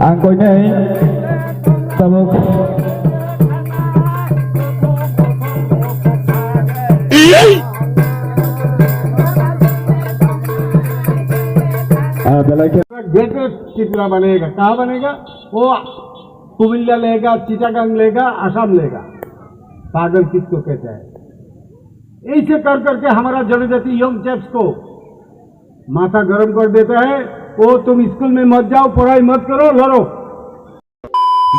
Ang ko niya sabuk greater Tripura बनेगा, कहाँ बनेगा? वो कुमिल्ला लेगा, चिटागांग लेगा, असम लेगा। पागल किसको कहते हैं? ऐसे कर करके हमारा जनजाति यंग चैप्स को माथा गर्म कर देता है। वो तुम स्कूल में मत जाओ, पढ़ाई मत करो, लड़ो।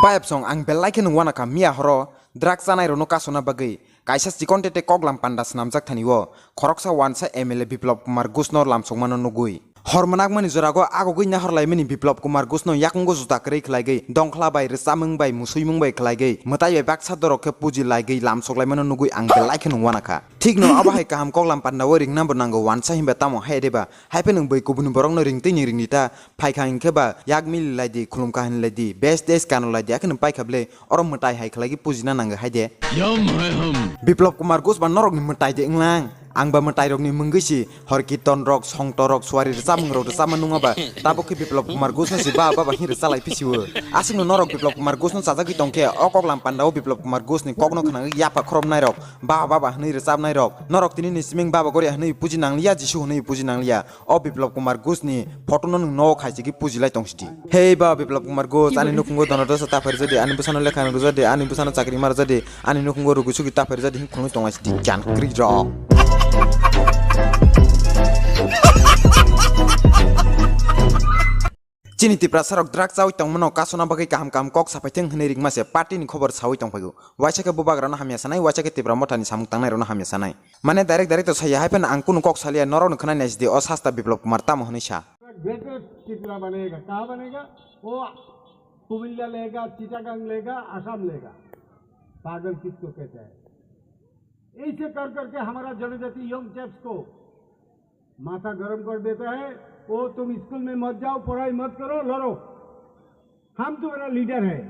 Bayap song ang belai ke nungwana ka mia horo drak sanai rono kasona bagai kaisa sikon tete koglam pandas namjak thaniwo khoroksa wansa MLA Biplop Kumar Gusnor lamsong mano nugui hormanak mani jorago agogui na horlai mani Biplop Kumar Gusno yakunggo juta krei khlaigai dongkhla bai resamung bai musuimung bai khlaigai mutai bai baksa dorok ke puji laigai lamsoklai mano nugui ang belai ke nungwana ka ঠিক no abahai kaham koglam pandawo ring number nango wansa himba tamo haideba haipenung bai kubun borong no ring tini ringnita phaikhaing kheba yak mil laidi khulumka hin laidi best days kanu laidi akhun pai khable orom mutai hai khlagi pujina nanga haide Biplop Kumar Gus ban norok ni mutai de inglang angba metai rok ni menggisi horkiton rok songto rok suari samung rok sama nungaba tabo ke Biplop Kumar Gus no siba baba hir salai pisiwo asing no norok Biplop Kumar Gus no sajagi tongke okok lam pandao Biplop Kumar Gus ni kokno khana yapa khrom nai rok baba hni resam nai rok norok tini ni siming baba gori hni puji nanglia jisu hni puji nanglia o Biplop Kumar Gus ni photo no no khaisi ki puji lai tongsti hey ba Biplop Kumar Gus ani nukungo donodo sata fer jodi ani busano lekhan ro jodi ani busano chakri mar jodi ani nukungo ro gusu ki ta fer jodi hin khunu tongasti jan kri rok Chini tipra sarok drak chawi tongmano kasona bagai kaham kam kok sapaitheng hne ringma se party ni khobor sawi tongphago waisa ke bubag rana hamya sanai waisa ke tipra motani samung tangnai rona hamya sanai mane direct to saya haipen angkun kok salia norok khana nesdi o sasta Biplop Kumar tam honisa greater Tripura बनेगा, कहाँ बनेगा? वो कुमिल्ला लेगा, चिटागांग लेगा, असम लेगा। पागल किसको कहते हैं? ऐसे कर करके हमारा जनजाति यंग चैप्स को माथा गर्म कर देता है। वो तुम स्कूल में मत जाओ, पढ़ाई मत करो, लड़ो। हम तुम्हारा लीडर है।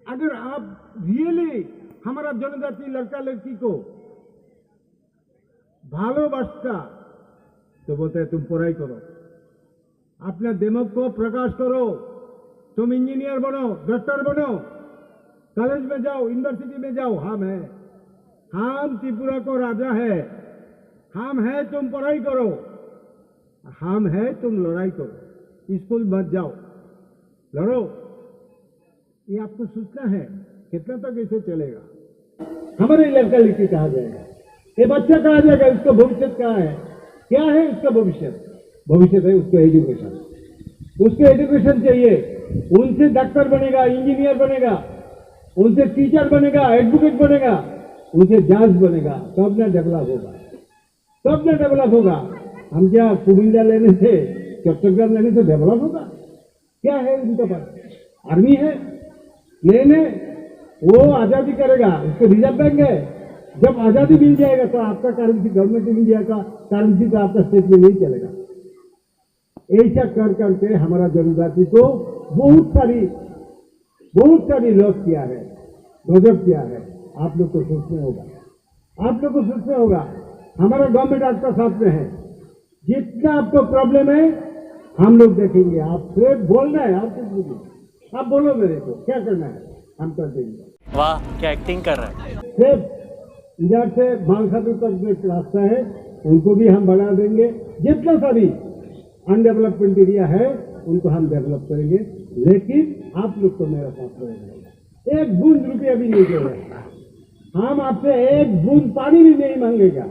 अगर आप रियली हमारा जनजाति लड़का लड़की को भालोबासता तो बोलते हैं तुम पढ़ाई करो, अपना दिमाग को प्रकाश करो, तुम इंजीनियर बनो, डॉक्टर बनो, कॉलेज में जाओ, यूनिवर्सिटी में जाओ। हम त्रिपुरा को राजा है। हम है तुम पढ़ाई करो, हम है तुम लड़ाई करो, स्कूल मत जाओ, लड़ो। ये आपको सोचना है कितना तक ऐसे चलेगा? हमारे लड़का लड़की कहा जाएगा, ये बच्चा कहा जाएगा, उसका भविष्य कहाँ है? क्या है उसका भविष्य? भविष्य है उसको एजुकेशन। उसको एजुकेशन चाहिए। उनसे डॉक्टर बनेगा, इंजीनियर बनेगा, उनसे टीचर बनेगा, एडवोकेट बनेगा, उनसे जज बनेगा, तब ना डेवलप होगा, तब ना डेवलप होगा। हम क्या कुमिल्ला लेने से, चट्टग्राम लेने से डेवलप होगा? क्या है उनके पास? आर्मी है, लेने वो आजादी करेगा, उसको रिजर्व बैंक है। जब आजादी मिल जाएगा तो आपका करेंसी गवर्नमेंट मिल जाएगा, करेंसी तो आपका स्टेट में नहीं चलेगा। ऐसा कर करके हमारा जनजाति को बहुत सारी लॉस किया है, गजब किया है। आप लोग को सोचना होगा, आप लोग को सोचना होगा। हमारा गवर्नमेंट आपका साथ में है। जितना आपको प्रॉब्लम है हम लोग देखेंगे। आप सिर्फ बोलना है, आप कुछ बोलिए, आप बोलो मेरे को क्या करना है, हम कर देंगे। वाह क्या एक्टिंग कर रहा है। सिर्फ इधर से बांसादू तक जो रास्ता है उनको भी हम बढ़ा देंगे। जितना सारी अनडेवलपमेंट एरिया है उनको हम डेवलप करेंगे, लेकिन आप लोग को मेरा साथ रहेगा। एक बूंद रुपया भी नहीं देगा, हम आपसे एक बूंद पानी भी नहीं मांगेगा,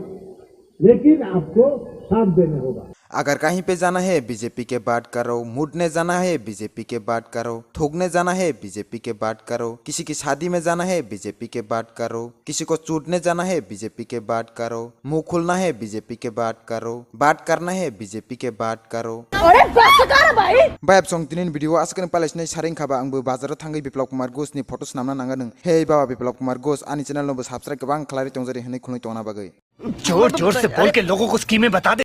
लेकिन आपको साथ देना होगा। अगर कहीं पे जाना है बीजेपी के बात करो, मुड़ने जाना है बीजेपी के बात करो, थूकने जाना है बीजेपी के बात करो, किसी की शादी में जाना है बीजेपी के बात करो, किसी को चूटने जाना है बीजेपी के बात करो, मुंह खुलना है बीजेपी के बात करो, बात करना है बीजेपी के बात करो। अरे बस कर भाई। बायब सong tinin video askan palesne saring khaba angbo bazaro thangai Biplop Kumar Gus ni photos namna nanga nung hey baba Biplop Kumar Gus ani channel no subscribe kabang khlari tongjari hne khunoi tona bagai जोर जोर से बोल के लोगों को स्कीमें बता दे।